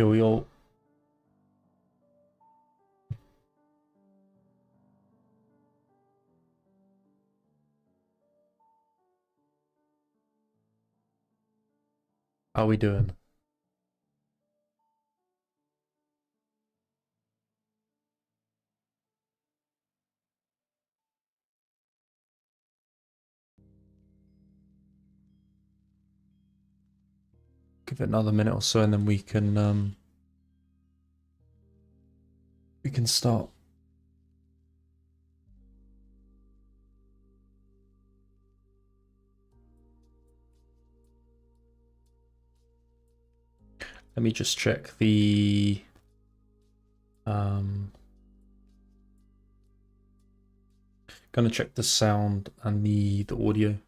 Yo. How we doing? Give it another minute or so and then we can start. Let me just check the gonna check the sound and the audio.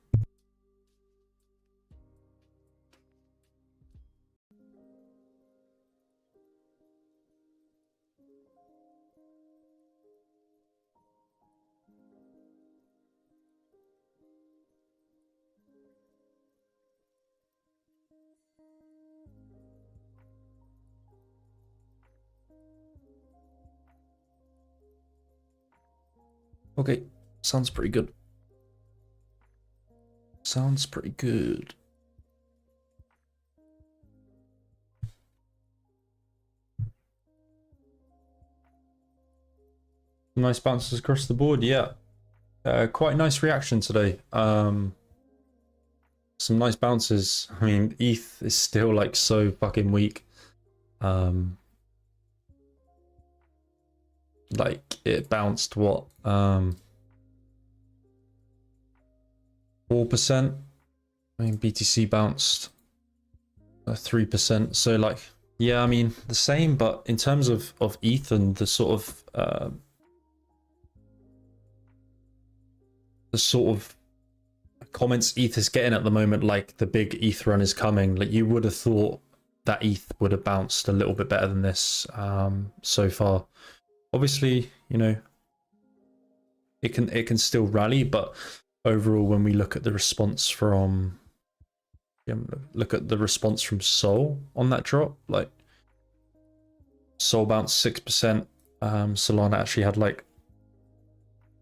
Okay, sounds pretty good. Sounds pretty good. Nice bounces across the board, yeah. Quite a nice reaction today. Some nice bounces. I mean, ETH is still like so fucking weak. Like it bounced what 4%. I mean, BTC bounced 3%. So like, yeah, I mean the same, but in terms of ETH and the sort of comments ETH is getting at the moment, like the big ETH run is coming, like you would have thought that ETH would have bounced a little bit better than this so far. Obviously, you know, it can still rally, but overall, when we look at the response from Sol on that drop, like Sol bounced 6%. Solana actually had like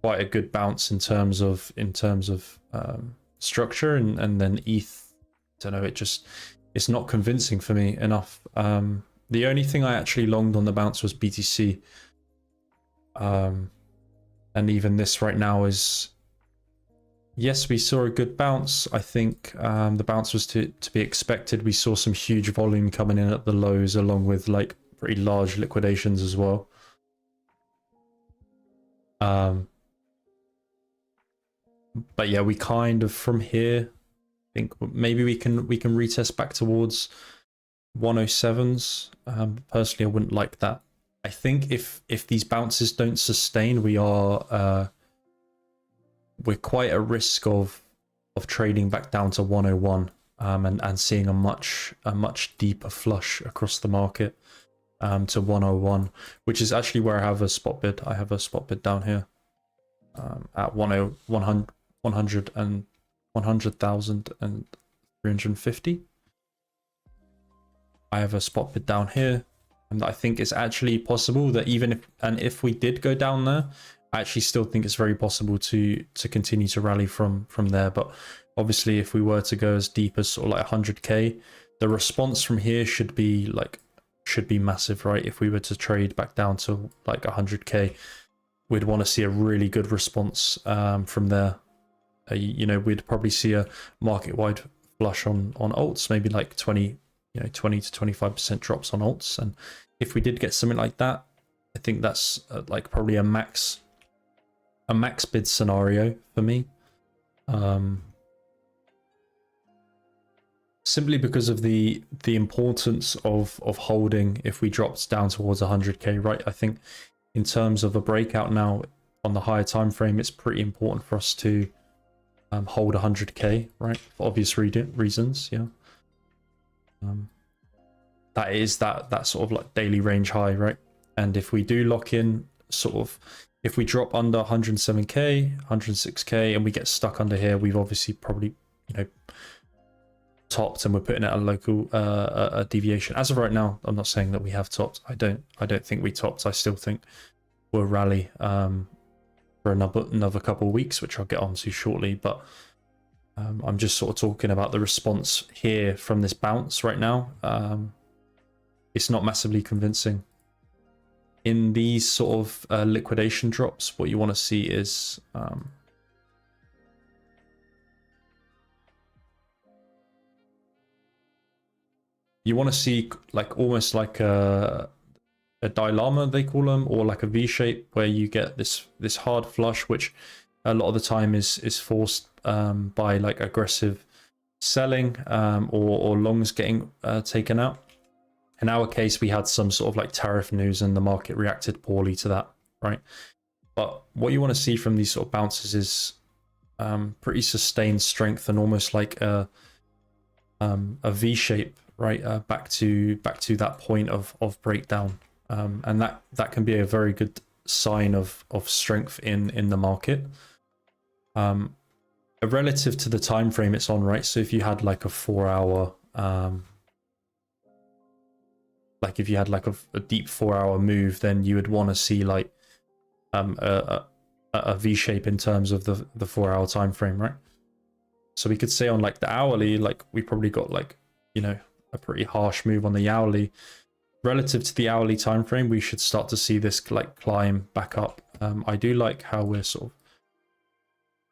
quite a good bounce in terms of structure, and then ETH, I don't know, it's not convincing for me enough. The only thing I actually longed on the bounce was BTC. And even this right now is, yes, we saw a good bounce. I think the bounce was to be expected. We saw some huge volume coming in at the lows, along with like pretty large liquidations as well. But yeah, we kind of from here, I think maybe we can retest back towards 107s. Personally, I wouldn't like that. I think if these bounces don't sustain, we're quite at risk of trading back down to 101 and seeing a much deeper flush across the market to 101, which is actually where I have a spot bid. I have a spot bid down here at 100,350. I have a spot bid down here, and I think it's actually possible that even if we did go down there, I actually still think it's very possible to continue to rally from there. But obviously, if we were to go as deep as sort of like 100k, the response from here should be massive, right? If we were to trade back down to like 100k, we'd want to see a really good response from there. You know, we'd probably see a market-wide flush on alts, maybe like 20 to 25% drops on alts. And if we did get something like that, I think that's like probably a max bid scenario for me. Simply because of the importance of holding if we dropped down towards 100k, right? I think in terms of a breakout now on the higher time frame, it's pretty important for us to hold 100k, right? For obvious reasons, yeah. That is that sort of like daily range high, right? And if we do lock in sort of, if we drop under 107k, 106k, and we get stuck under here, we've obviously probably, you know, topped and we're putting out a local a deviation. As of right now, I'm not saying that we have topped. I don't think we topped. I still think we'll rally for another couple of weeks, which I'll get onto shortly. But I'm just sort of talking about the response here from this bounce right now. It's not massively convincing. In these sort of liquidation drops, what you want to see is you want to see like almost like a dilemma, they call them, or like a V shape, where you get this hard flush, which a lot of the time is forced by like aggressive selling or longs getting taken out. In our case, we had some sort of like tariff news and the market reacted poorly to that, right? But what you want to see from these sort of bounces is pretty sustained strength and almost like a V shape, right? Back to that point of breakdown, and that can be a very good sign of strength in the market. Relative to the time frame it's on, right? So if you had like a 4-hour like if you had like a deep 4-hour move, then you would want to see like a V shape in terms of the 4-hour time frame, right? So we could say on like the hourly, like we probably got like, you know, a pretty harsh move on the hourly. Relative to the hourly time frame, we should start to see this like climb back up. I do like how we're sort of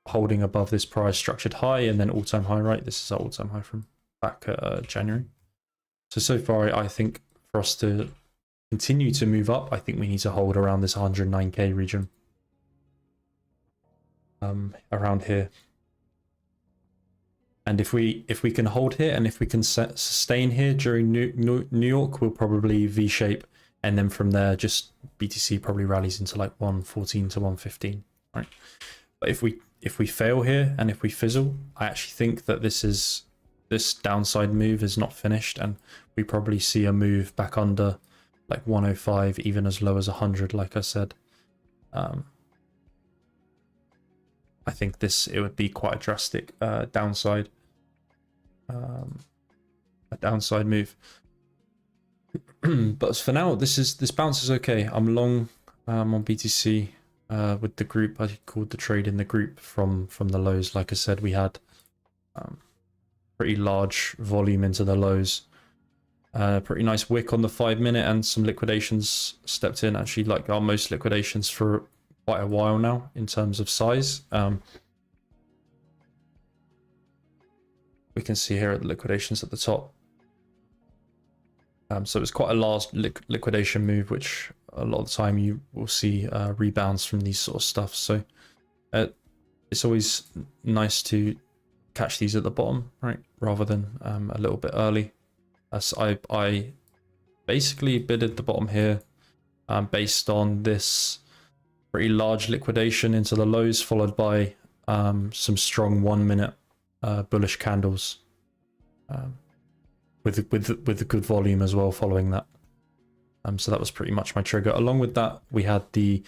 holding above this price structured high and then all-time high, right? This is our all-time high from back January. So far, I think for us to continue to move up, I think we need to hold around this 109k region, around here. And if we can hold here and if we can sustain here during New York, we'll probably V-shape, and then from there, just BTC probably rallies into like 114 to 115, right? But if we fail here and if we fizzle, I actually think that this downside move is not finished, and we probably see a move back under like 105, even as low as 100, like I said. I think it would be quite a drastic downside move. But for now, this bounce is okay. I'm long on BTC with the group. I called the trade in the group from the lows. Like I said, we had pretty large volume into the lows. Pretty nice wick on the 5-minute, and some liquidations stepped in. Actually, like our most liquidations for quite a while now in terms of size. We can see here at the liquidations at the top. So it's quite a large liquidation move, which a lot of the time you will see rebounds from these sort of stuff. So it's always nice to catch these at the bottom, right, rather than a little bit early. As I basically bidded the bottom here based on this pretty large liquidation into the lows, followed by some strong 1-minute bullish candles with a good volume as well following that. So that was pretty much my trigger. Along with that, we had the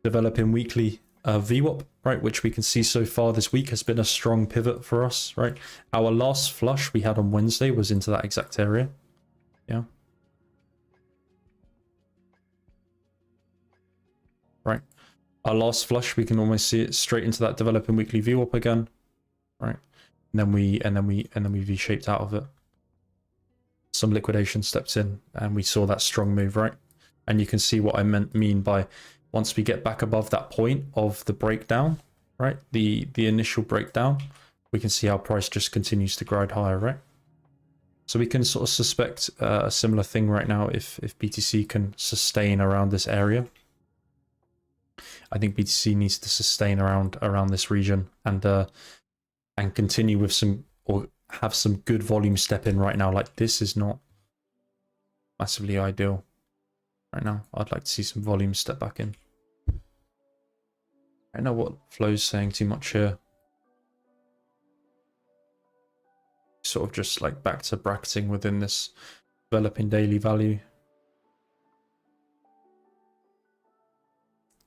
developing weekly VWAP, right, which we can see so far this week has been a strong pivot for us, right? Our last flush we had on Wednesday was into that exact area. Yeah. Right. Our last flush, we can almost see it straight into that developing weekly VWAP again, right? And then we V-shaped out of it. Some liquidation steps in and we saw that strong move, right? And you can see what I mean by once we get back above that point of the breakdown, right? The initial breakdown, we can see our price just continues to grind higher, right? So we can sort of suspect a similar thing right now if BTC can sustain around this area. I think BTC needs to sustain around this region and continue with some, or have some good volume step in right now. Like this is not massively ideal right now. I'd like to see some volume step back in. I know what Flow's saying too much here. Sort of just like back to bracketing within this developing daily value.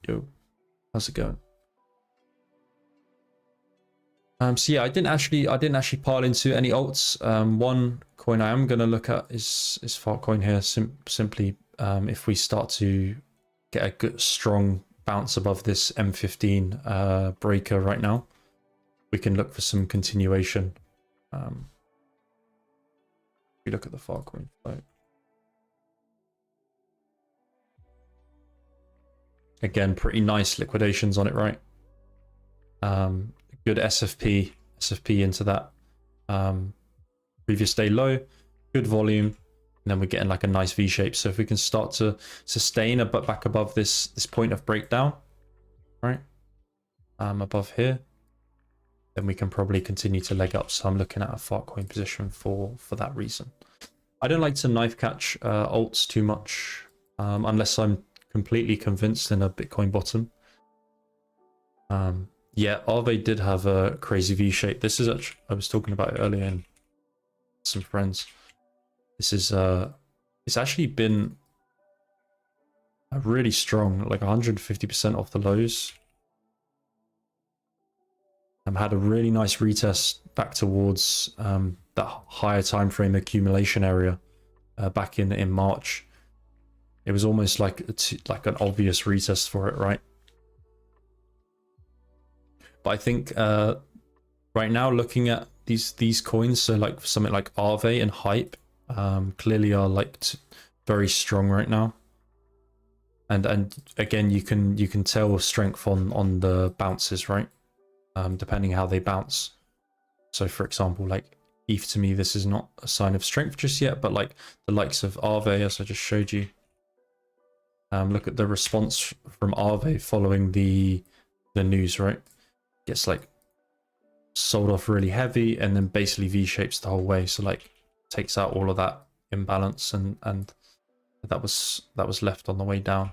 Yo, how's it going? So yeah, I didn't actually pile into any alts. One coin I am gonna look at is Fartcoin here. Simply, if we start to get a good strong bounce above this M15 breaker right now, we can look for some continuation. If we look at the Fartcoin float. Again, pretty nice liquidations on it, right? Good SFP into that previous day low, good volume, and then we're getting like a nice V shape. So if we can start to sustain back above this point of breakdown, right, above here, then we can probably continue to leg up. So I'm looking at a Fartcoin position for that reason. I don't like to knife catch alts too much unless I'm completely convinced in a Bitcoin bottom. Yeah, Aave did have a crazy V shape. This is actually, I was talking about it earlier in some friends. This is it's actually been a really strong, like 150% off the lows. Had a really nice retest back towards that higher time frame accumulation area back in March. It was almost like an obvious retest for it, right? But I think right now, looking at these coins, so like something like Aave and Hype, clearly are like very strong right now. And again, you can tell strength on the bounces, right? Depending how they bounce. So for example, like ETH, to me, this is not a sign of strength just yet, but like the likes of Aave, as I just showed you. Look at the response from Aave following the news, right? Gets like sold off really heavy and then basically V-shapes the whole way. So like takes out all of that imbalance and that was left on the way down.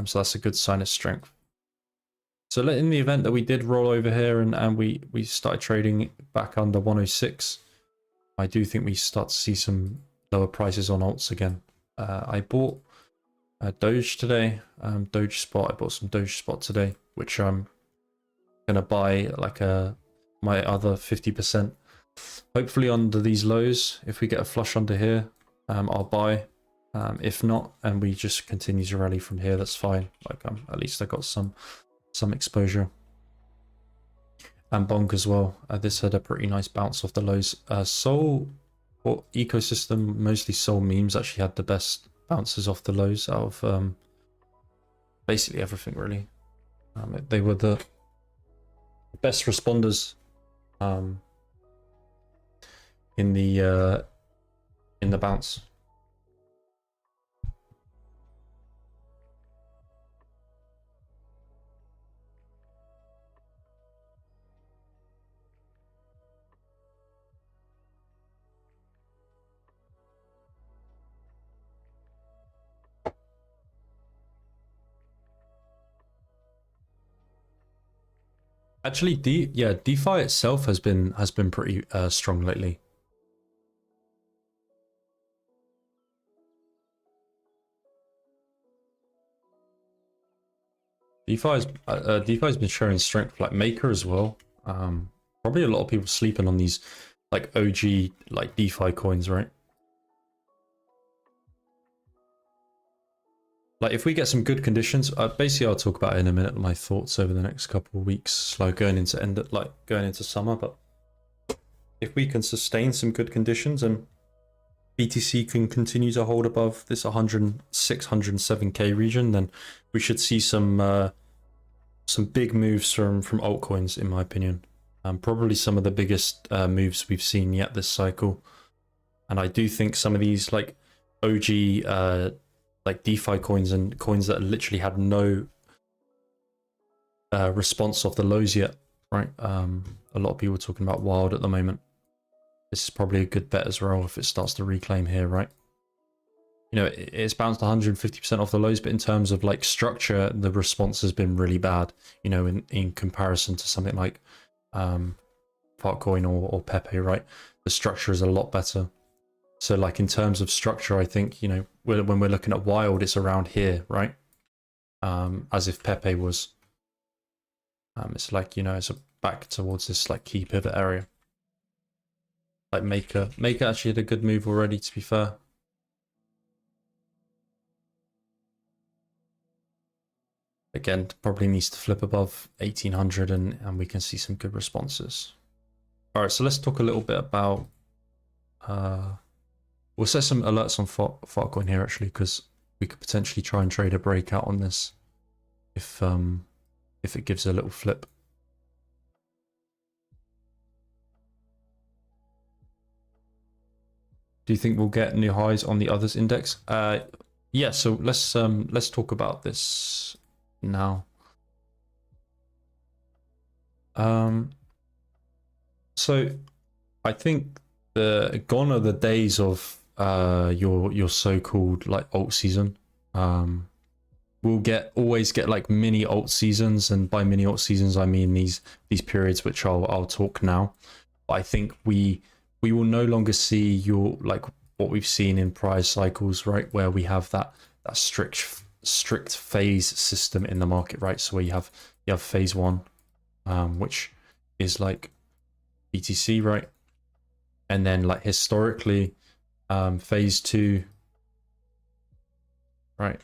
So that's a good sign of strength. So in the event that we did roll over here and we started trading back under 106, I do think we start to see some lower prices on alts again. I bought Doge today, Doge Spot. I bought some Doge Spot today, which I'm gonna buy like my other 50%. Hopefully under these lows, if we get a flush under here, I'll buy. If not, and we just continue to rally from here, that's fine. Like at least I got some exposure. And Bonk as well. This had a pretty nice bounce off the lows. Sol or ecosystem, mostly Sol memes, actually had the best bounces off the lows out of basically everything really. They were the best responders in the bounce. Actually, DeFi itself has been pretty strong lately. DeFi's been showing strength, like Maker as well. Probably a lot of people sleeping on these like OG like DeFi coins, right? Like if we get some good conditions, basically I'll talk about it in a minute, my thoughts over the next couple of weeks, like going into summer. But if we can sustain some good conditions and BTC can continue to hold above this 106, 107k region, then we should see some big moves from altcoins, in my opinion. Probably some of the biggest moves we've seen yet this cycle. And I do think some of these like OG like DeFi coins and coins that literally had no response off the lows yet, right? A lot of people are talking about Wild at the moment. This is probably a good bet as well if it starts to reclaim here, right? You know, it's bounced 150% off the lows, but in terms of like structure, the response has been really bad, you know, in comparison to something like Fartcoin or Pepe, right? The structure is a lot better. So like in terms of structure, I think, you know, when we're looking at Wild, it's around here, right? As if Pepe was. It's like, you know, it's back towards this like key pivot area. Like Maker actually had a good move already, to be fair. Again, probably needs to flip above 1800 and we can see some good responses. All right, so let's talk a little bit about, we'll set some alerts on Farcoin here actually, because we could potentially try and trade a breakout on this if it gives a little flip. Do you think we'll get new highs on the others index? Yeah, so let's talk about this now. So I think gone are the days of your so-called like alt season. We'll always get like mini alt seasons, and by mini alt seasons I mean these periods which I'll talk now. But I think we will no longer see your like what we've seen in prior cycles, right, where we have that strict phase system in the market, right? So where you have phase one, which is like BTC, right? And then like historically, phase two, right?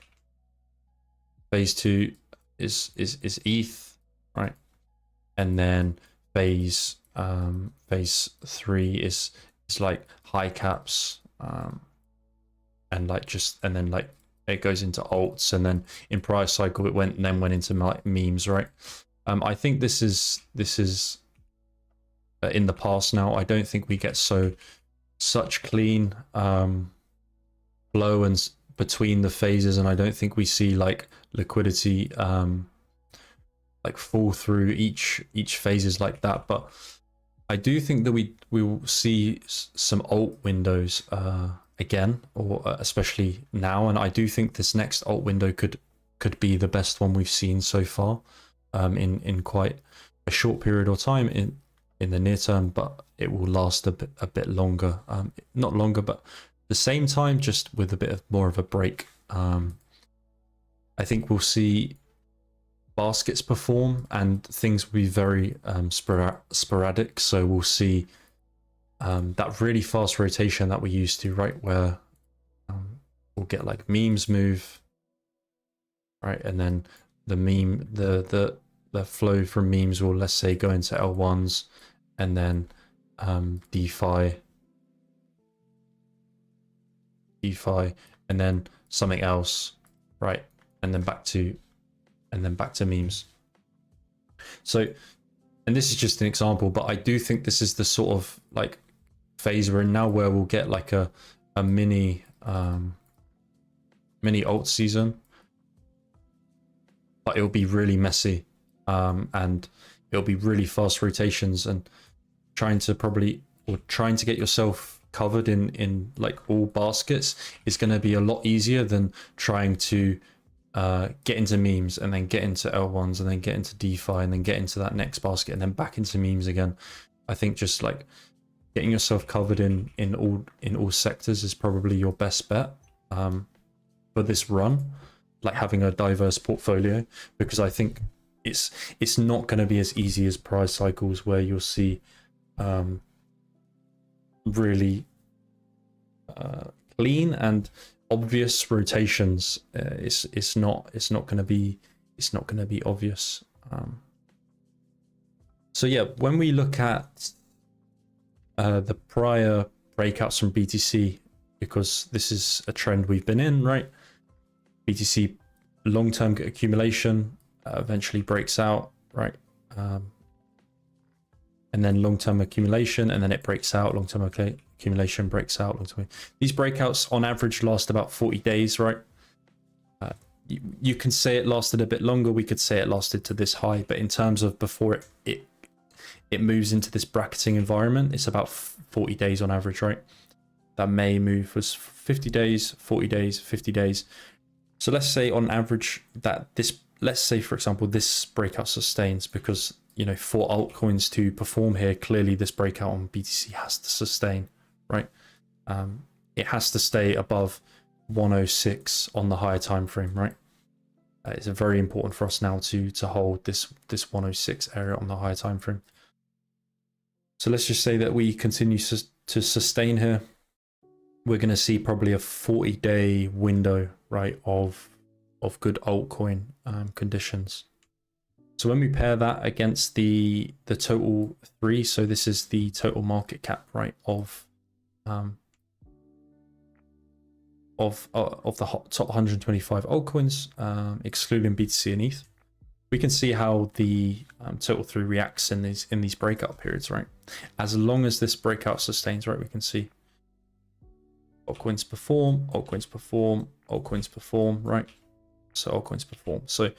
Phase two is ETH, right? And then phase three is like high caps, and then like it goes into alts, and then in prior cycle it went into like memes, right? I think this is in the past now. I don't think we get such clean flow and between the phases, and I don't think we see like liquidity like fall through each phases like that. But I do think that we will see some alt windows again, or especially now, and I do think this next alt window could be the best one we've seen so far in quite a short period of time in the near term, but it will last a bit longer, not longer, but the same time, just with a bit more of a break. I think we'll see baskets perform and things will be very sporadic. So we'll see that really fast rotation that we used to, right, where we'll get like memes move, right, and then the flow from memes will, let's say, go into L1s, and then DeFi, and then something else, right, and then back to memes. So, and this is just an example, but I do think this is the sort of like phase we're in now, where we'll get like a mini alt season, but it'll be really messy, and it'll be really fast rotations, and trying to get yourself covered in like all baskets is going to be a lot easier than trying to get into memes and then get into L1s and then get into DeFi and then get into that next basket and then back into memes again. I think just like getting yourself covered in all sectors is probably your best bet for this run, like having a diverse portfolio, because I think it's not going to be as easy as prior cycles where you'll see really clean and obvious rotations. It's not going to be obvious. So yeah, when we look at the prior breakouts from BTC, because this is a trend we've been in, right? BTC long-term accumulation eventually breaks out, right? And then long-term accumulation, and then it breaks out. Long-term accumulation breaks out. These breakouts on average last about 40 days, right? You can say it lasted a bit longer. We could say it lasted to this high, but in terms of before it moves into this bracketing environment, it's about 40 days on average, right? That May move was 50 days, 40 days, 50 days. So let's say on average that let's say for example, this breakout sustains, because you know, for altcoins to perform here, clearly this breakout on BTC has to sustain, right? It has to stay above 106 on the higher time frame, right? It's very important for us now to hold this 106 area on the higher time frame. So let's just say that we continue to sustain here. We're going to see probably a 40-day window, right, of good altcoin conditions. So when we pair that against the total 3, so this is the total market cap, right, of the top 125 altcoins, excluding BTC and ETH, we can see how the total 3 reacts in these breakout periods, right? As long as this breakout sustains, right, we can see altcoins perform, altcoins perform, altcoins perform, right? So altcoins perform. So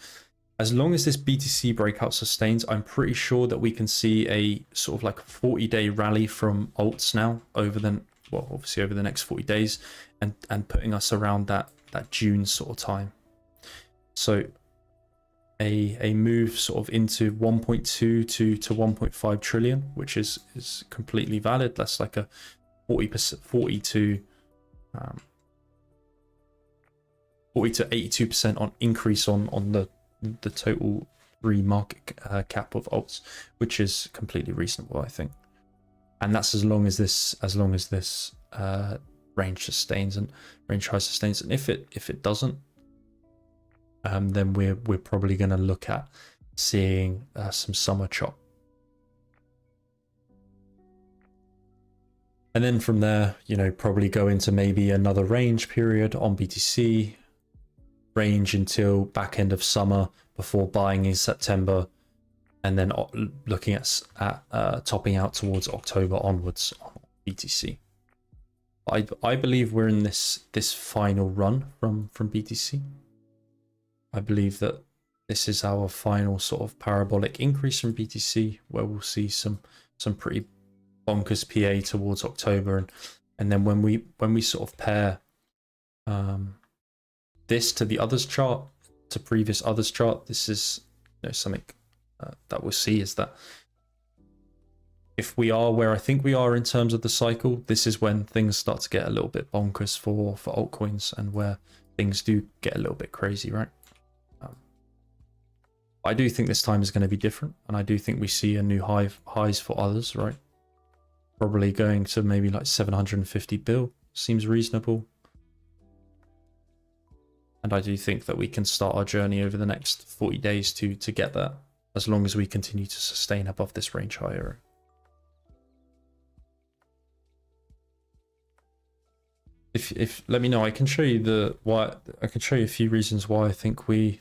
as long as this BTC breakout sustains, I'm pretty sure that we can see a sort of like a 40-day rally from alts now over obviously over the next 40 days and putting us around that June sort of time. So a move sort of into 1.2 to 1.5 trillion, which is completely valid. That's like a 40 to 82% on increase on the total 3 market cap of alts, which is completely reasonable, I think. And that's as long as this range sustains and range high sustains. And if it doesn't, then we're probably going to look at seeing some summer chop. And then from there, probably go into maybe another range period on BTC, range until back end of summer before buying in September, and then looking at topping out towards October onwards on BTC. I believe we're in this final run from BTC. I believe that this is our final sort of parabolic increase from BTC, where we'll see some pretty bonkers PA towards October, and then when we sort of pair this to the others chart, to previous others chart, this is something that we'll see is that if we are where I think we are in terms of the cycle, this is when things start to get a little bit bonkers for altcoins, and where things do get a little bit crazy, right? I do think this time is going to be different, and I do think we see a new highs for others, right? Probably going to maybe like 750 bill seems reasonable. And I do think that we can start our journey over the next 40 days to get that, as long as we continue to sustain above this range higher. If let me know, I can show you I can show you a few reasons why I think we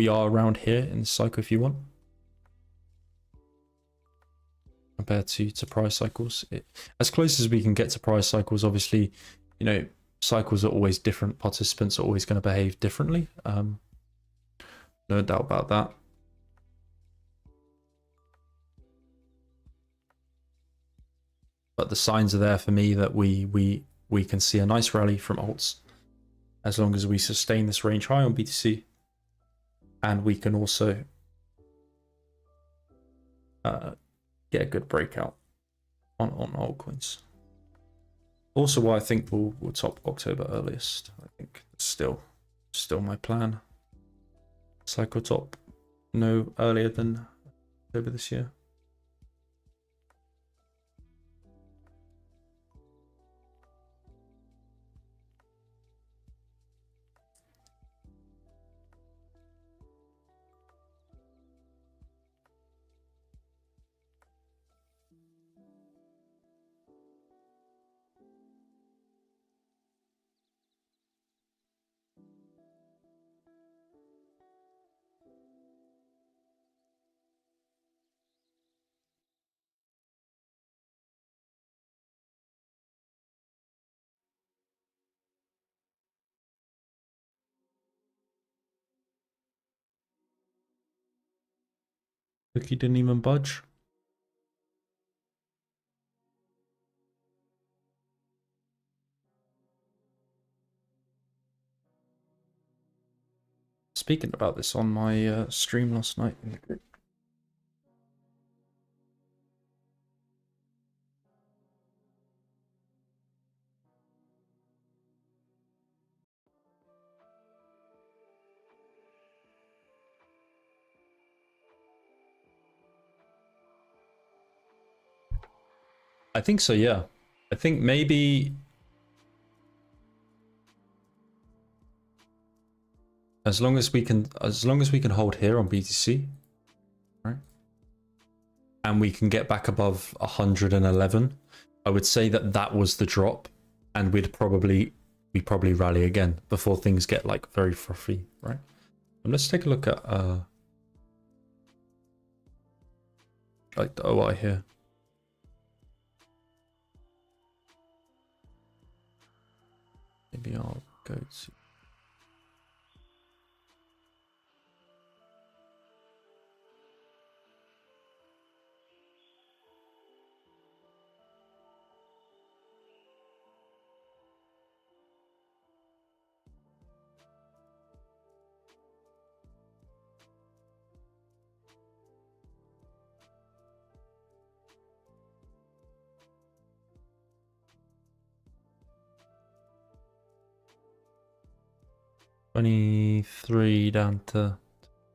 are around here in the cycle if you want. Compared to price cycles, as close as we can get to price cycles. Obviously, cycles are always different. Participants are always going to behave differently. No doubt about that. But the signs are there for me that we can see a nice rally from alts, as long as we sustain this range high on BTC, and we can also get a good breakout on altcoins. Also, why I think we'll top October earliest. I think it's still my plan. Cycle top no earlier than October this year. Look, he didn't even budge. Speaking about this on my stream last night in the group. I think so, yeah. I think maybe as long as we can hold here on BTC, right? And we can get back above 111, I would say that that was the drop, and we probably rally again before things get like very frothy, right? And let's take a look at like the OI here. Maybe I'll go to 23 down to.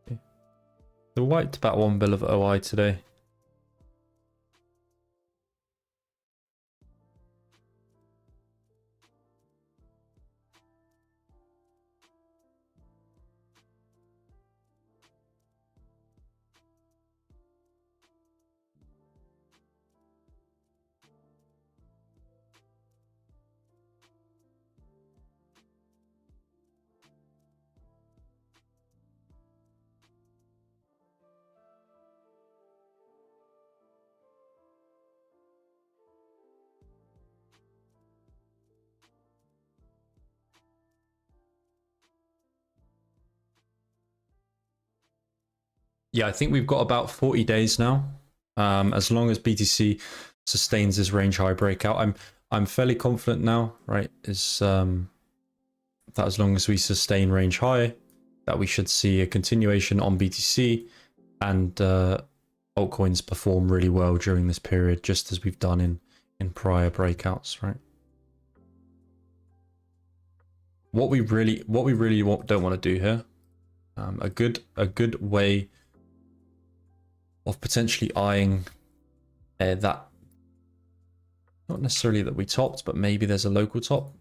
They wiped about 1 bill of OI today. Yeah, I think we've got about 40 days now. As long as BTC sustains this range high breakout, I'm fairly confident now, right? Is that as long as we sustain range high, that we should see a continuation on BTC, and altcoins perform really well during this period, just as we've done in prior breakouts, right? What we really don't want to do here, a good way of potentially eyeing that, not necessarily that we topped, but maybe there's a local top,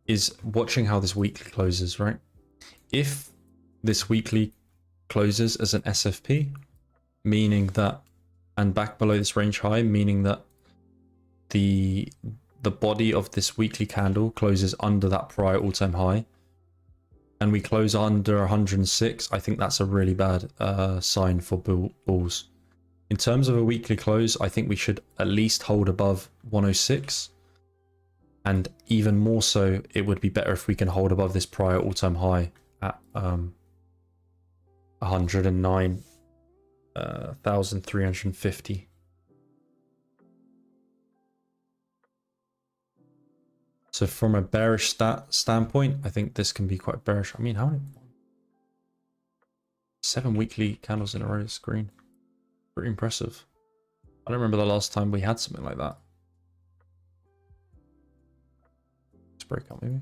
is watching how this weekly closes, right? If this weekly closes as an SFP, meaning that, and back below this range high, meaning that the body of this weekly candle closes under that prior all-time high, and we close under 106, I think that's a really bad sign for bulls. In terms of a weekly close, I think we should at least hold above 106. And even more so, it would be better if we can hold above this prior all-time high at 109,350. So from a bearish standpoint, I think this can be quite bearish. I mean, how many? 7 weekly candles in a row is green. Pretty impressive. I don't remember the last time we had something like that. Let's break out maybe.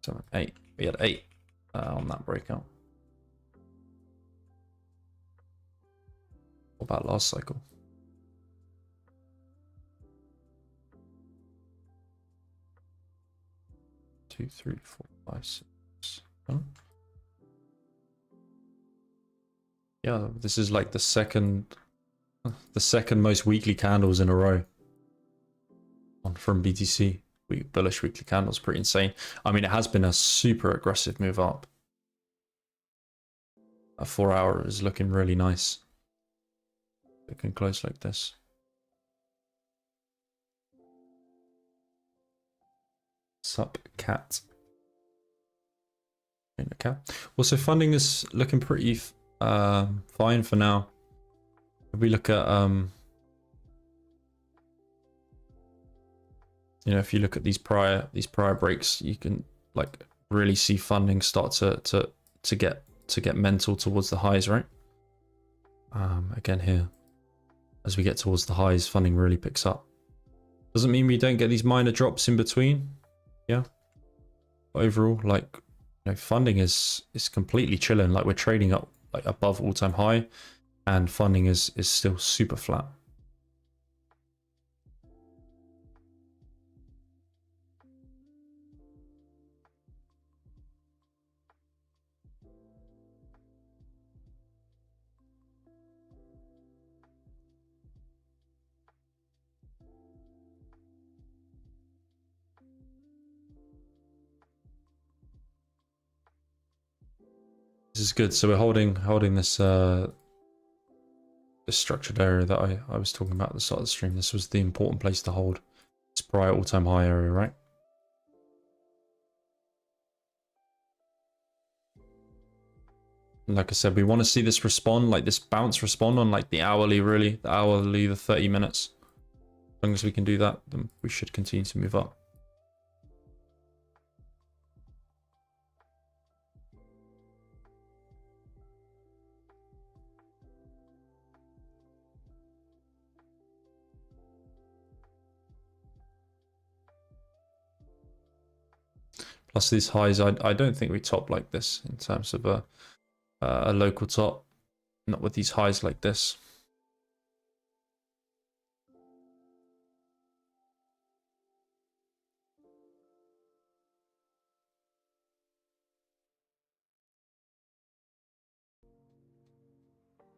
So 8. We had 8 on that breakout. What about last cycle? 2, 3, 4, 5, 6. Oh. Yeah, this is like the second most weekly candles in a row from BTC. Bullish weekly candles, pretty insane. I mean, it has been a super aggressive move up. A 4 hour is looking really nice. It can close like this. Sup, cat. Okay. Also, funding is looking pretty fine for now. If we look at you know, if you look at these prior breaks, you can like really see funding start to get mental towards the highs, right? Again here, as we get towards the highs, funding really picks up. Doesn't mean we don't get these minor drops in between, yeah. But overall, like, you you know, funding is completely chilling. Like we're trading up like above all-time high, and funding is still super flat. This is good. So we're holding this this structured area that I was talking about at the start of the stream. This was the important place to hold. It's prior all-time high area, right? And like I said, we want to see this respond, like this bounce respond on like the hourly, really, the hourly, the 30 minutes. As long as we can do that, then we should continue to move up. Plus these highs, I don't think we top like this in terms of a local top, not with these highs like this.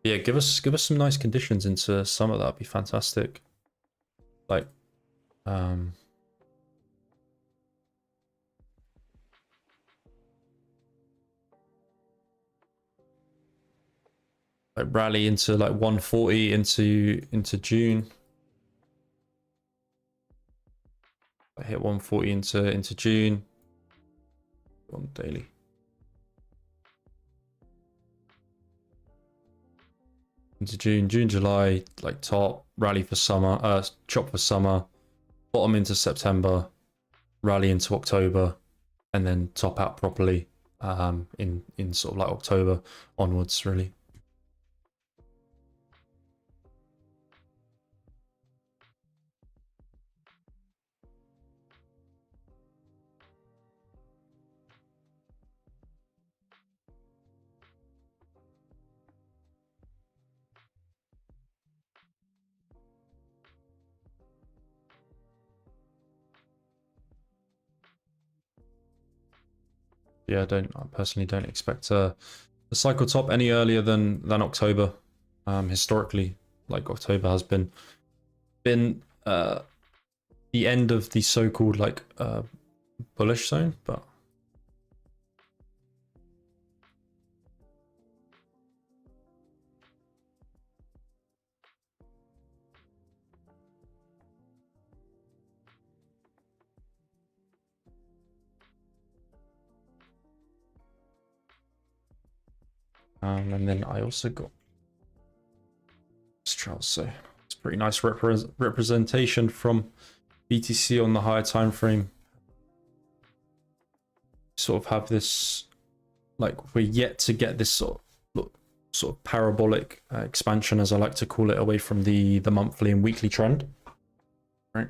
Yeah, give us some nice conditions into summer. That'd be fantastic. Like, like rally into like 140 into June. I hit 140 into June on daily. Into June, July, like top, rally for summer, chop for summer, bottom into September, rally into October, and then top out properly in sort of like October onwards, really. Yeah, I personally don't expect a cycle top any earlier than October. Historically, like October has been the end of the so-called like bullish zone, but and then I also got this chart, so it's pretty nice representation from BTC on the higher time frame. Sort of have this, like we're yet to get this sort of parabolic expansion, as I like to call it, away from the monthly and weekly trend, right?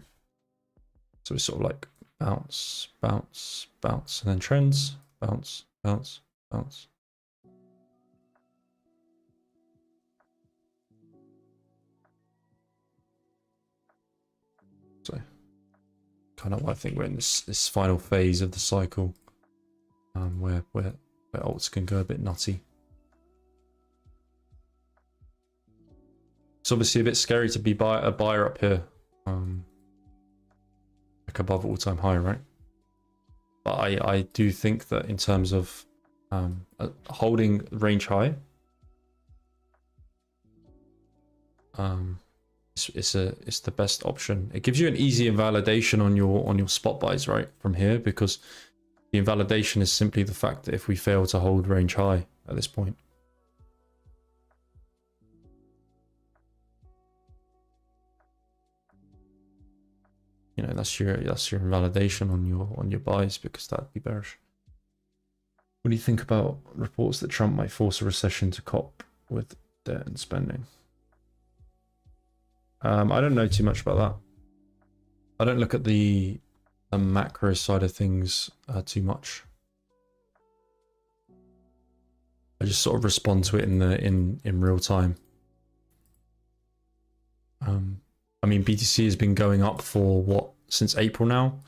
So it's sort of like bounce, bounce, bounce, and then trends, bounce, bounce, bounce. So kind of, I think we're in this final phase of the cycle, where alts can go a bit nutty. It's obviously a bit scary to be a buyer up here, like above all-time high, right? But I do think that in terms of holding range high, it's the best option. It gives you an easy invalidation on your spot buys, right, from here, because the invalidation is simply the fact that if we fail to hold range high at this point. You know, that's your invalidation on your buys, because that'd be bearish. What do you think about reports that Trump might force a recession to cop with debt and spending? I don't know too much about that. I don't look at the macro side of things too much. I just sort of respond to it in real time. I mean, BTC has been going up for what, since April now?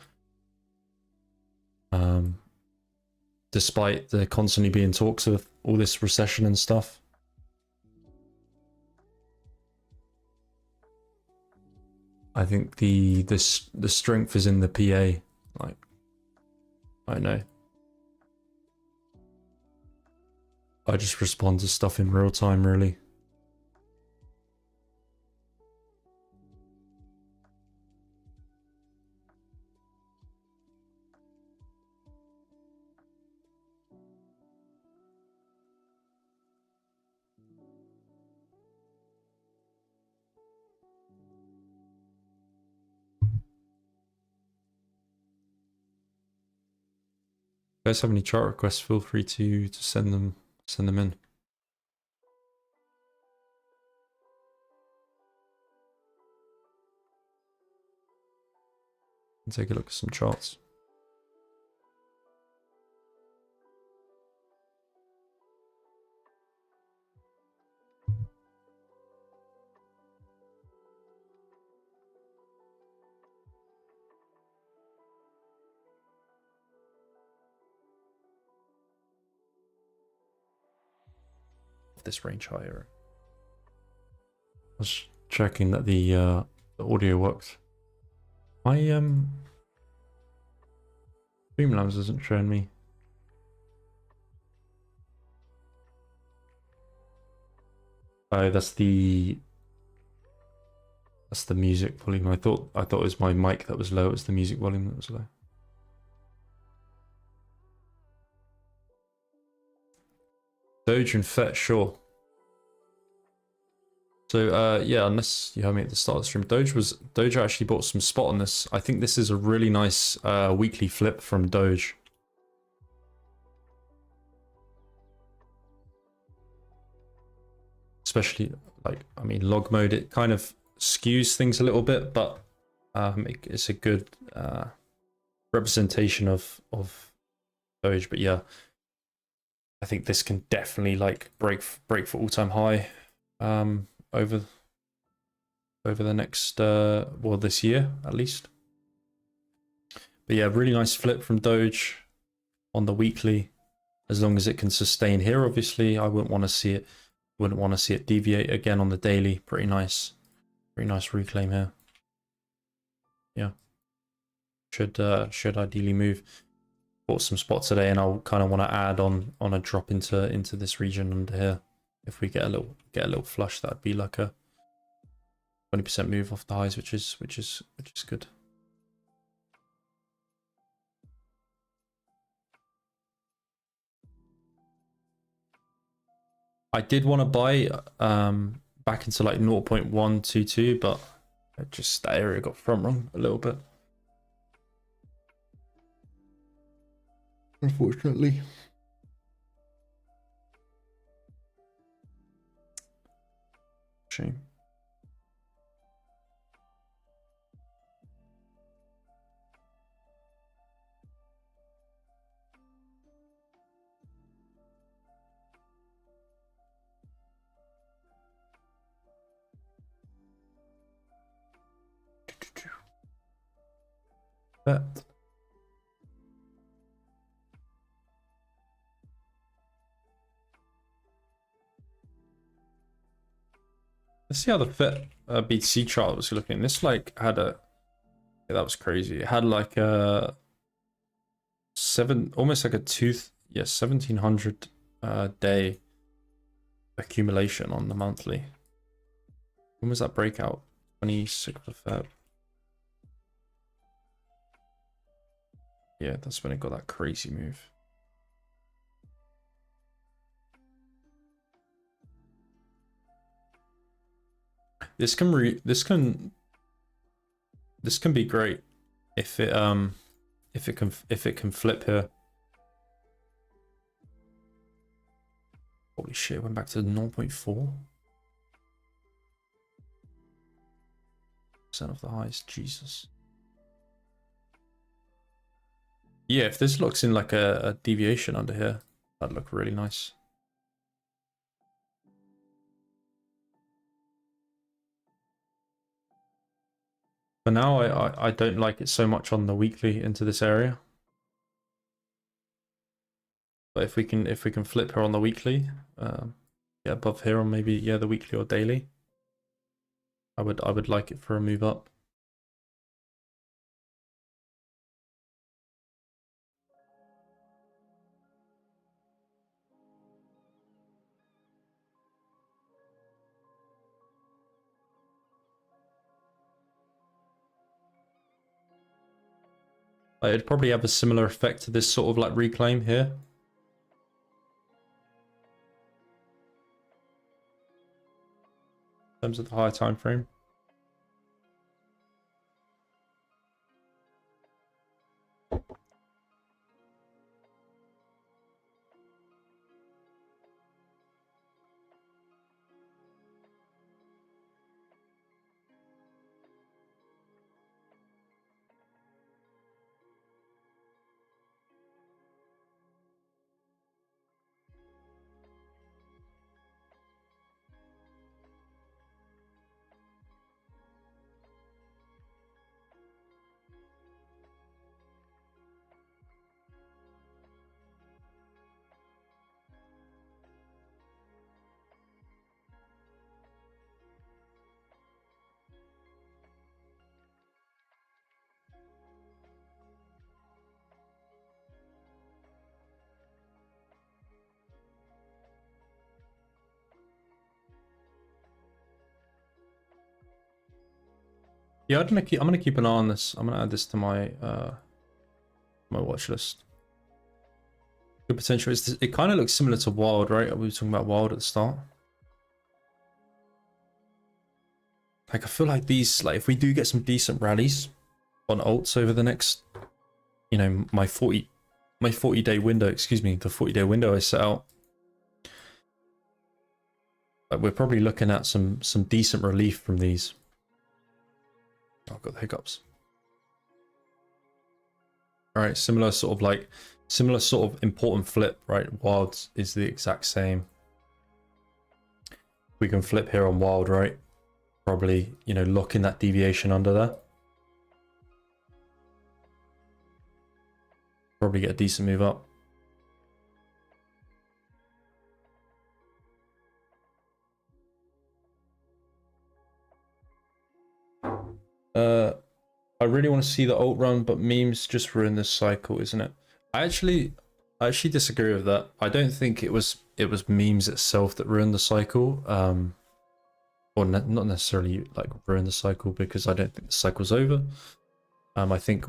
Despite there constantly being talks of all this recession and stuff. I think the strength is in the PA. Like, I know. I just respond to stuff in real time, really. If you guys have any chart requests, feel free to send them in. And take a look at some charts. This range higher. I was checking that the audio works. My Streamlabs isn't showing me. Oh, that's the music volume. I thought it was my mic that was low. It was the music volume that was low. Doge and FET, sure. So yeah, unless you heard me at the start of the stream, Doge actually bought some spot on this. I think this is a really nice weekly flip from Doge. Especially, like, I mean, log mode, it kind of skews things a little bit, but it's a good representation of Doge. But yeah, I think this can definitely like break for all-time high over the next well, this year at least. But yeah, really nice flip from Doge on the weekly. As long as it can sustain here, obviously, I wouldn't want to see it deviate again on the daily. Pretty nice reclaim here. Yeah, should ideally move. Bought some spots today, and I'll kind of want to add on a drop into this region under here. If we get a little flush, that'd be like a 20% move off the highs, which is good. I did want to buy back into like 0.122, but just that area got front run a little bit, unfortunately. Shame. Bet. Let's see how the FET BTC chart was looking. This like had a, yeah, that was crazy. It had like a almost like a 1700 day accumulation on the monthly. When was that breakout? 26th of Feb. Yeah, that's when it got that crazy move. This can be great if it can flip here. Holy shit, it went back to 0.4% of the highs. Jesus. Yeah, if this looks in like a deviation under here, that'd look really nice. For now, I don't like it so much on the weekly into this area. But if we can flip her on the weekly, yeah, above here on maybe the weekly or daily, I would like it for a move up. It'd probably have a similar effect to this sort of like reclaim here. In terms of the higher time frame. Yeah, I'm gonna keep an eye on this. I'm gonna add this to my my watch list. Good potential. It kind of looks similar to Wild, right? We were talking about Wild at the start. Like I feel like these, like if we do get some decent rallies on alts over the next, you know, my 40-day window, excuse me, the 40-day window I set out. Like we're probably looking at some decent relief from these. Oh, I've got the hiccups. All right, similar sort of important flip, right? Wild is the exact same. We can flip here on Wild, right? Probably, you know, lock in that deviation under there. Probably get a decent move up. I really want to see the alt run, but memes just ruin this cycle, isn't it? I actually disagree with that. I don't think it was memes itself that ruined the cycle. Or not necessarily like ruin the cycle, because I don't think the cycle's over. I think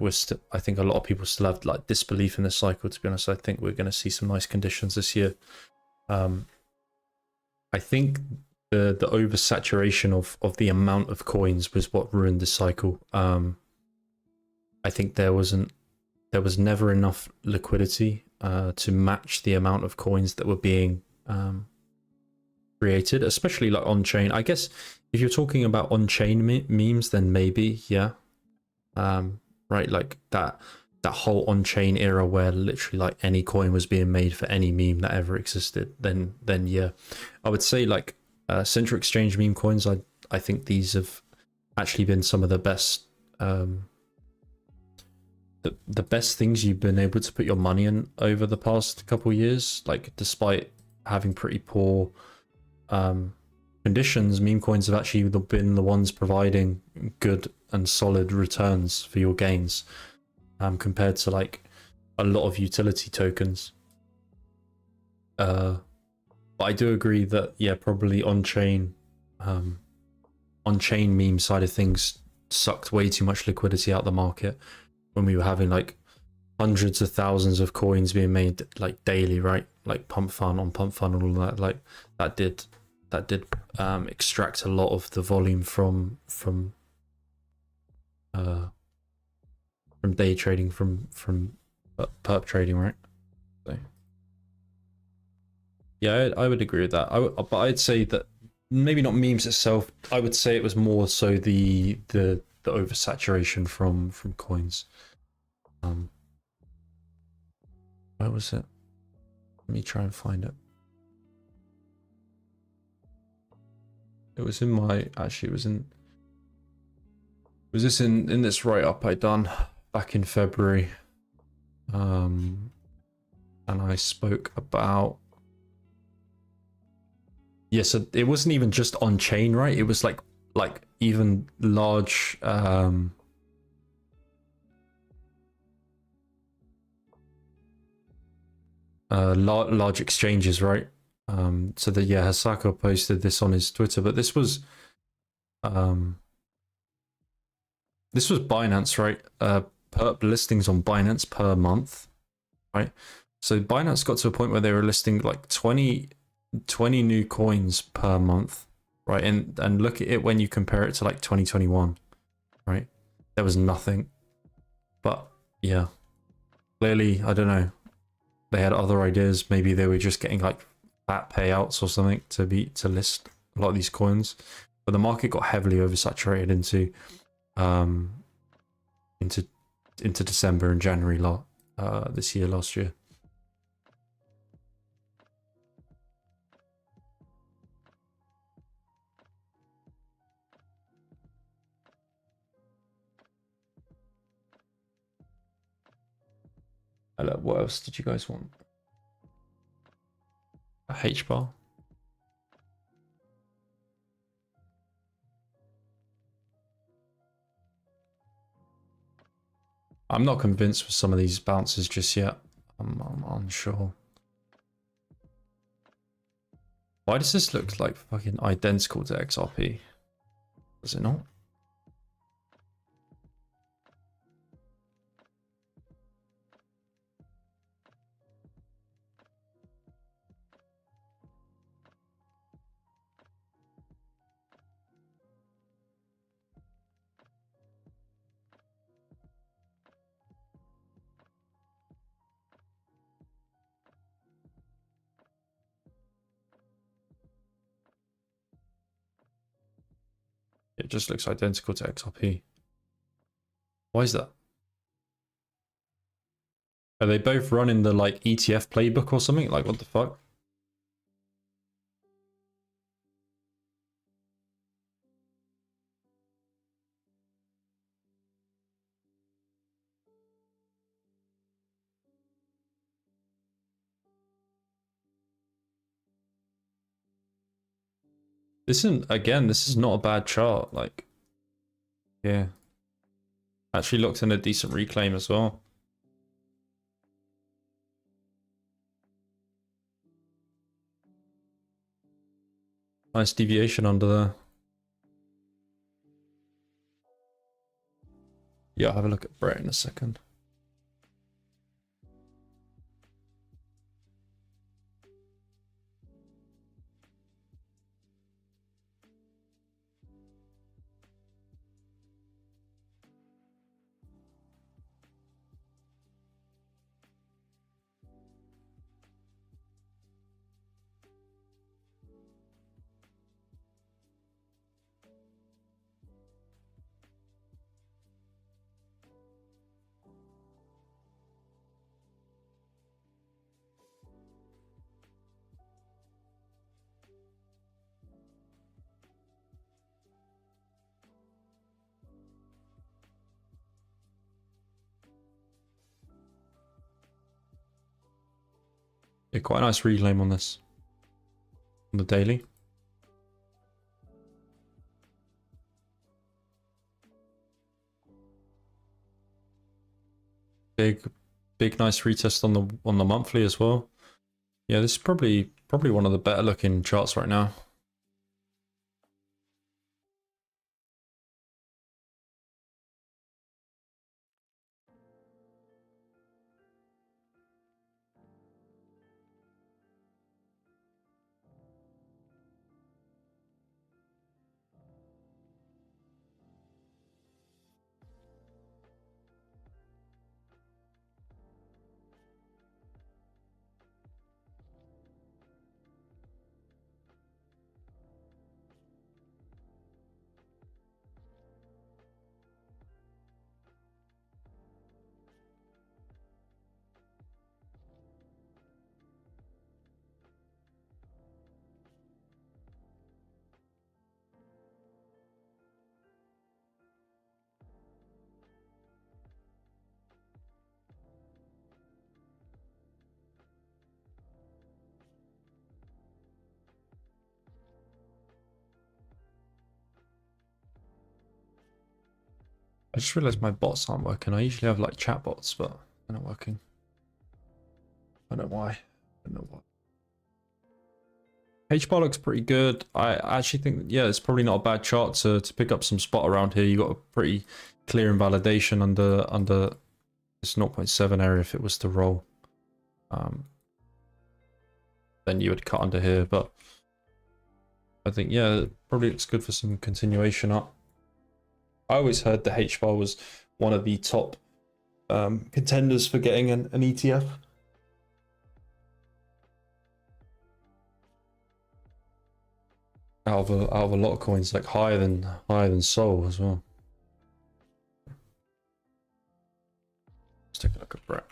I think a lot of people still have like disbelief in this cycle. To be honest, I think we're going to see some nice conditions this year. I think the oversaturation of the amount of coins was what ruined the cycle. I think there was never enough liquidity to match the amount of coins that were being created, especially like on chain. I guess if you're talking about on chain memes, then maybe, yeah. Right, like that whole on chain era where literally like any coin was being made for any meme that ever existed, then yeah. I would say like central exchange meme coins, I think these have actually been some of the best the best things you've been able to put your money in over the past couple of years. Like despite having pretty poor conditions, meme coins have actually been the ones providing good and solid returns for your gains, compared to like a lot of utility tokens. But I do agree that yeah, probably on-chain meme side of things sucked way too much liquidity out of the market when we were having like hundreds of thousands of coins being made like daily, right? Like pump fun on pump fun and all that. Like that did extract a lot of the volume from day trading, from perp trading, right? So yeah, I would agree with that. But I'd say that maybe not memes itself. I would say it was more so the oversaturation from coins. Where was it? Let me try and find it. It was in my, actually it was in, Was this in this write-up I done back in February? And I spoke about, yeah, so it wasn't even just on chain, right? It was like even large large exchanges, right? So that, yeah, Hasako posted this on his Twitter, but this was Binance, right? Per listings on Binance per month, right? So Binance got to a point where they were listing like 20 new coins per month, right? And look at it when you compare it to like 2021, right? There was nothing. But yeah, clearly, I don't know. They had other ideas. Maybe they were just getting like fat payouts or something to list a lot of these coins. But the market got heavily oversaturated into December and January last year. What else did you guys want? A H bar. I'm not convinced with some of these bounces just yet. I'm unsure. Why does this look like fucking identical to XRP? Does it not? It just looks identical to XRP. Why is that? Are they both running the like ETF playbook or something? Like what the fuck? This is not a bad chart. Like, yeah. Actually looked in a decent reclaim as well. Nice deviation under there. Yeah, I'll have a look at Brett in a second. Yeah, quite a nice reclaim on this. On the daily. Big nice retest on the monthly as well. Yeah, this is probably one of the better looking charts right now. I just realized my bots aren't working. I usually have like chat bots, but they're not working. I don't know why. I don't know why. H-bar looks pretty good. I actually think, yeah, it's probably not a bad chart to pick up some spot around here. You got a pretty clear invalidation under this 0.7 area if it was to roll. Then you would cut under here, but I think, yeah, it probably looks good for some continuation up. I always heard the H-bar was one of the top contenders for getting an ETF. Out of a lot of coins, like higher than Sol as well. Let's take a look at Brett.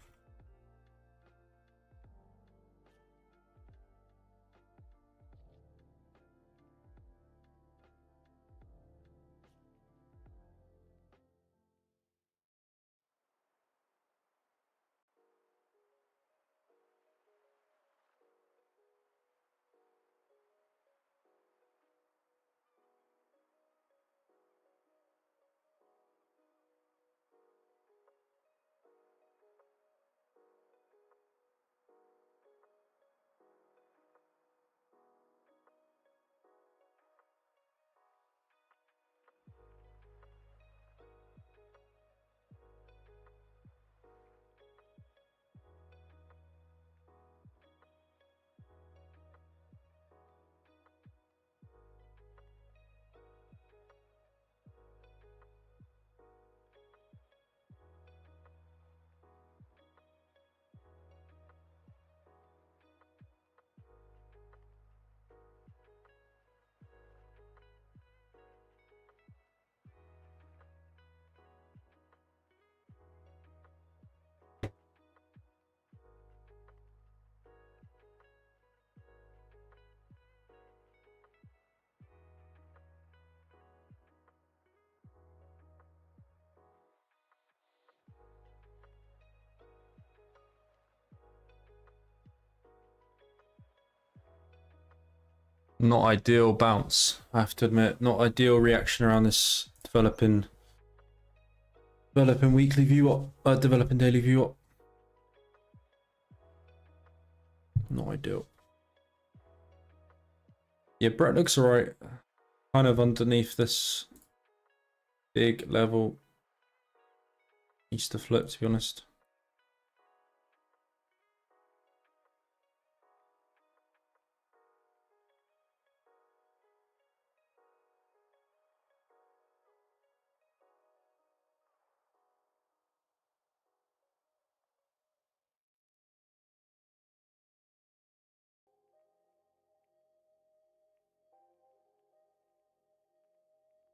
Not ideal bounce, I have to admit. Not ideal reaction around this developing weekly view up, developing daily view up. Not ideal. Yeah, Brett looks alright. Kind of underneath this big level. Needs to flip, to be honest.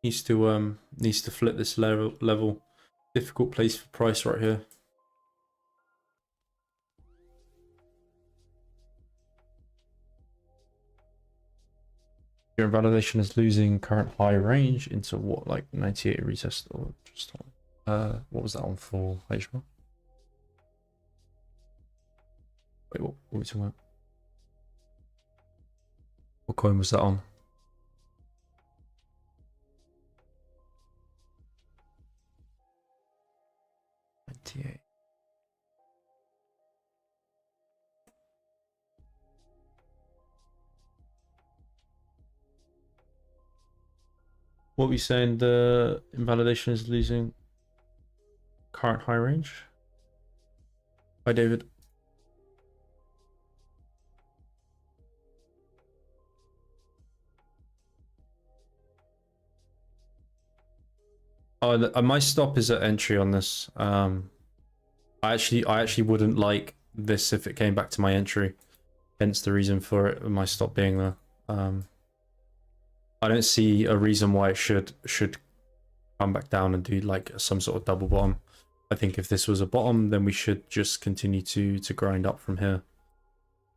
Needs to flip this level. Difficult place for price right here. Your invalidation is losing current high range into what, like 98 retest or just what was that on for HBAR? Wait, what were we talking about? What coin was that on? 98. What were we saying? The invalidation is losing current high range. Hi, David. Oh, my stop is at entry on this. I actually wouldn't like this if it came back to my entry. Hence the reason for it, my stop being there. I don't see a reason why it should come back down and do like some sort of double bottom. I think if this was a bottom, then we should just continue to grind up from here.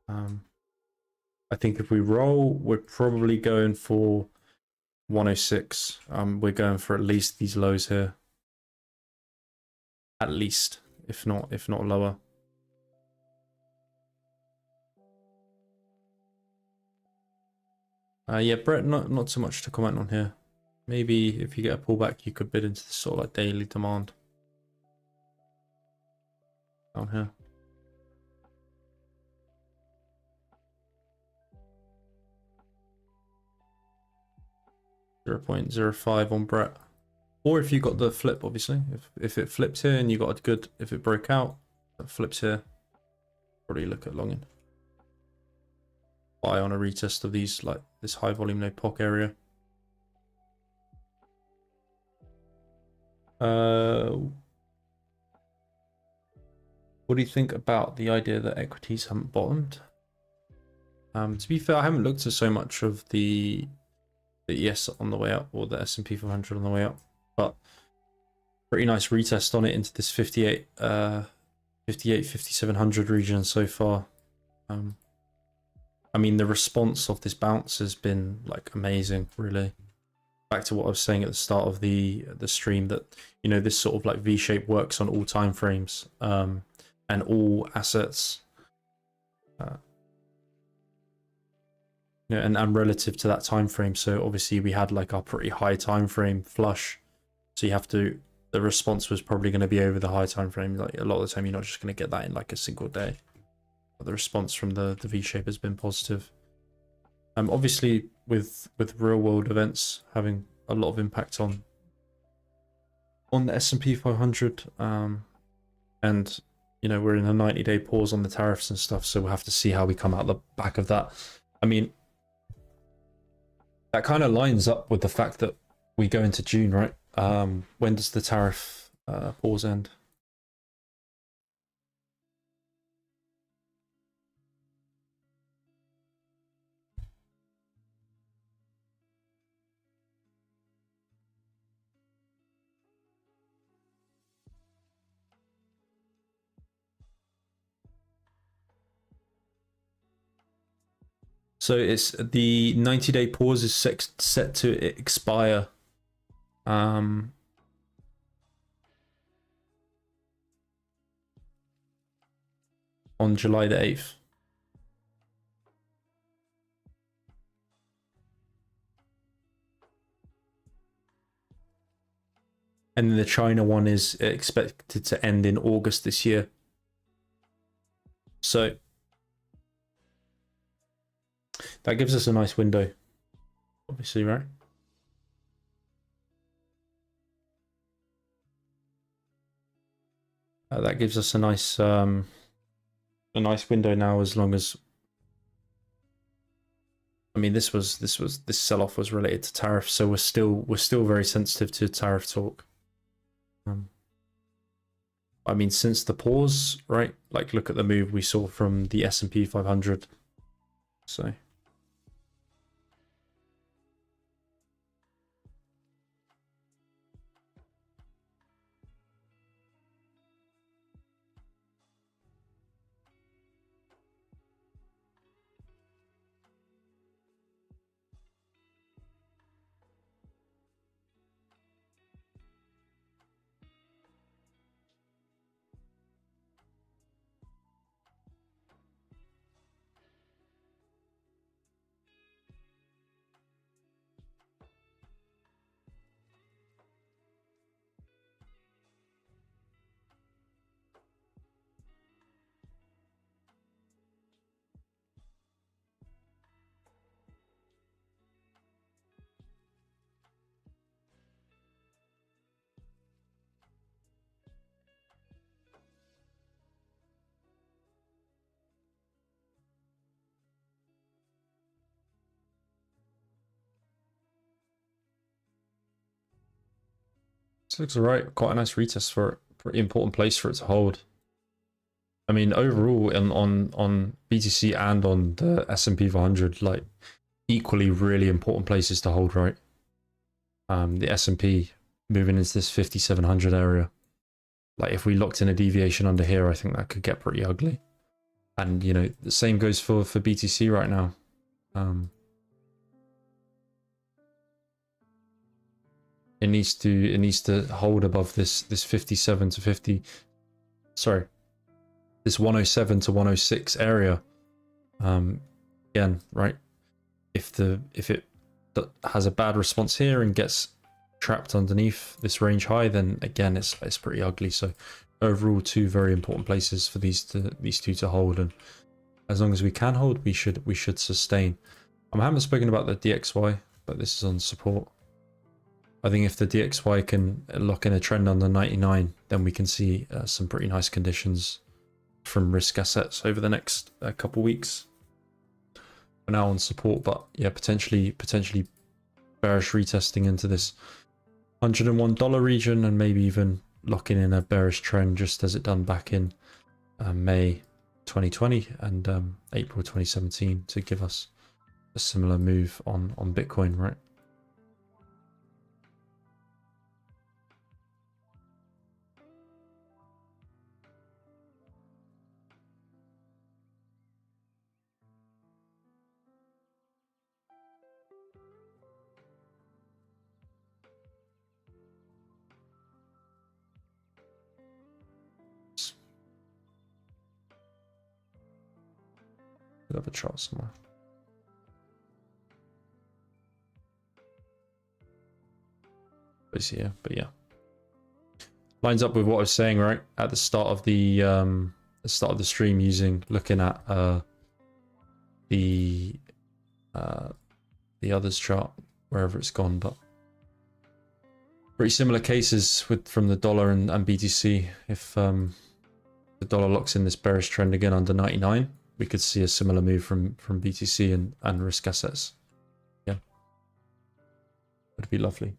I think if we roll, we're probably going for 106. We're going for at least these lows here. At least, if not lower. Yeah, Brett, not so much to comment on here. maybe if you get a pullback, you could bid into this sort of like daily demand down here. 0.05 on Brett. Or if you got the flip, obviously. If it flips here and you got a good, if it broke out, it flips here, probably look at longing. Buy on a retest of these, like this high volume no POC area. What do you think about the idea that equities haven't bottomed? To be fair, I haven't looked at so much of the ES on the way up or the S&P 500 on the way up, but pretty nice retest on it into this 5700 region so far. I mean, the response of this bounce has been like amazing, really. Back to what I was saying at the start of the stream, that, you know, this sort of like V shape works on all time frames and all assets. You know, and relative to that time frame. So obviously we had like our pretty high time frame flush. So you have to, the response was probably going to be over the high time frame. Like a lot of the time, you're not just going to get that in like a single day. But the response from the V shape has been positive. Obviously with real world events having a lot of impact on the S&P 500, and you know, we're in a 90-day pause on the tariffs and stuff, so we'll have to see how we come out the back of that. I mean, that kind of lines up with the fact that we go into June, right? When does the tariff pause end? So it's the 90-day pause is set to expire on July the 8th. And the China one is expected to end in August this year. So that gives us a nice window, obviously, right? That gives us a nice window now, as long as, I mean, this sell-off was related to tariffs, so we're still very sensitive to tariff talk. I mean, since the pause, right? Like, look at the move we saw from the S&P 500. So. This looks alright. Quite a nice retest for it. Pretty important place for it to hold. I mean, overall, on BTC and on the S&P 500, like, equally really important places to hold, right? The S&P moving into this 5700 area. Like, if we locked in a deviation under here, I think that could get pretty ugly. And, you know, the same goes for BTC right now. It needs to hold above this 57 to 50. Sorry, this 107 to 106 area. Again, right? If it has a bad response here and gets trapped underneath this range high, then again it's pretty ugly. So overall, two very important places for these two to hold, and as long as we can hold, we should sustain. I haven't spoken about the DXY, but this is on support. I think if the DXY can lock in a trend under 99, then we can see some pretty nice conditions from risk assets over the next couple weeks. We're now on support, but yeah, potentially bearish retesting into this $101 region, and maybe even locking in a bearish trend just as it done back in May 2020 and April 2017 to give us a similar move on Bitcoin, right? Have a chart somewhere. It's here, but yeah, lines up with what I was saying right at the start of the stream, looking at the others chart wherever it's gone, but pretty similar cases from the dollar and BTC. If the dollar locks in this bearish trend again under 99, we could see a similar move from BTC and risk assets. Yeah, would be lovely.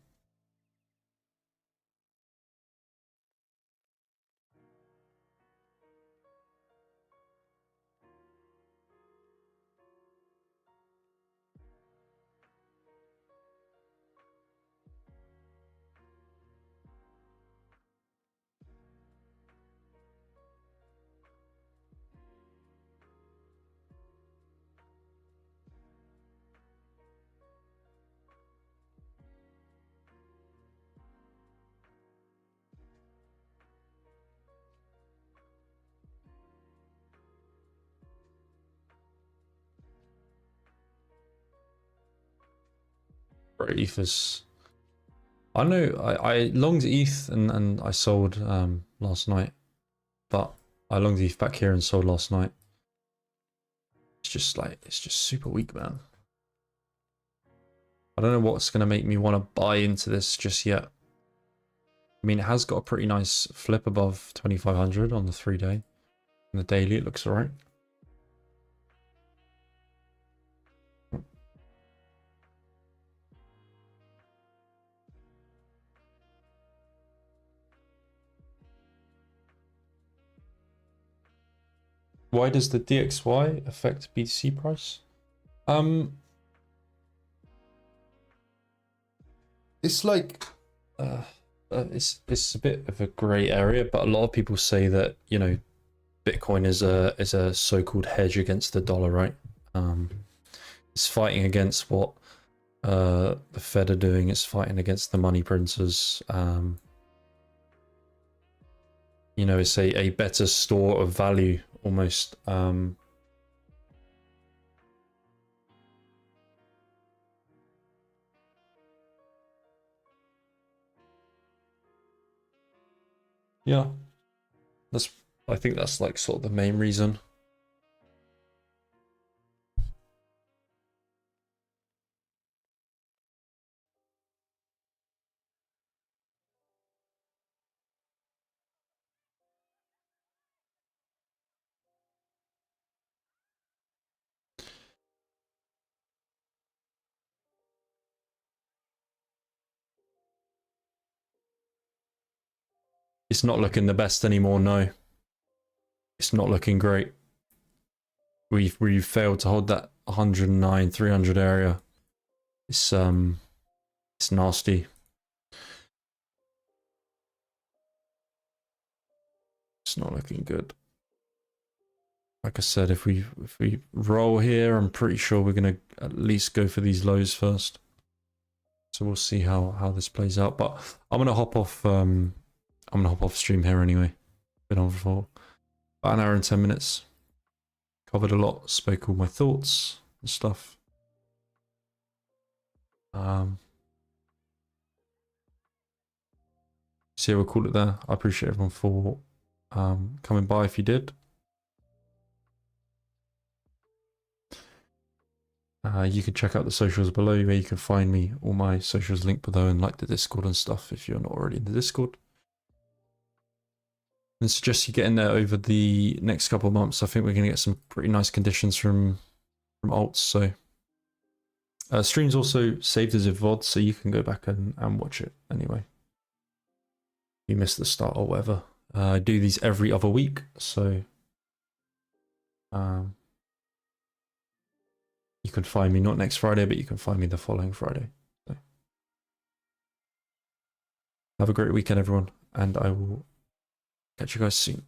ETH's. I know I longed ETH and I sold last night, but I longed ETH back here and sold last night. It's just super weak, man. I don't know what's gonna make me want to buy into this just yet. I mean, it has got a pretty nice flip above 2500 on the 3-day. On the daily, it looks alright. Why does the DXY affect BTC price? It's like it's a bit of a gray area, but a lot of people say that, you know, Bitcoin is a so-called hedge against the dollar, right? It's fighting against what the Fed are doing. It's fighting against the money printers. You know, it's a better store of value almost. Yeah, I think that's like sort of the main reason. It's not looking the best anymore, no. It's not looking great. We've failed to hold that 109, 300 area. It's nasty. It's not looking good. Like I said, if we roll here, I'm pretty sure we're gonna at least go for these lows first. So we'll see how this plays out. But I'm gonna hop off. I'm gonna hop off stream here anyway. Been on for about an hour and 10 minutes. Covered a lot. Spoke all my thoughts and stuff. So yeah, we'll call it there. I appreciate everyone for coming by if you did. You can check out the socials below where you can find me. All my socials linked below, and like the Discord and stuff if you're not already in the Discord. And suggest you get in there over the next couple of months. I think we're going to get some pretty nice conditions from alts. So stream's also saved as a VOD, so you can go back and watch it anyway. If you missed the start or whatever. I do these every other week, so you can find me not next Friday, but you can find me the following Friday. So have a great weekend, everyone, and I will catch you guys soon.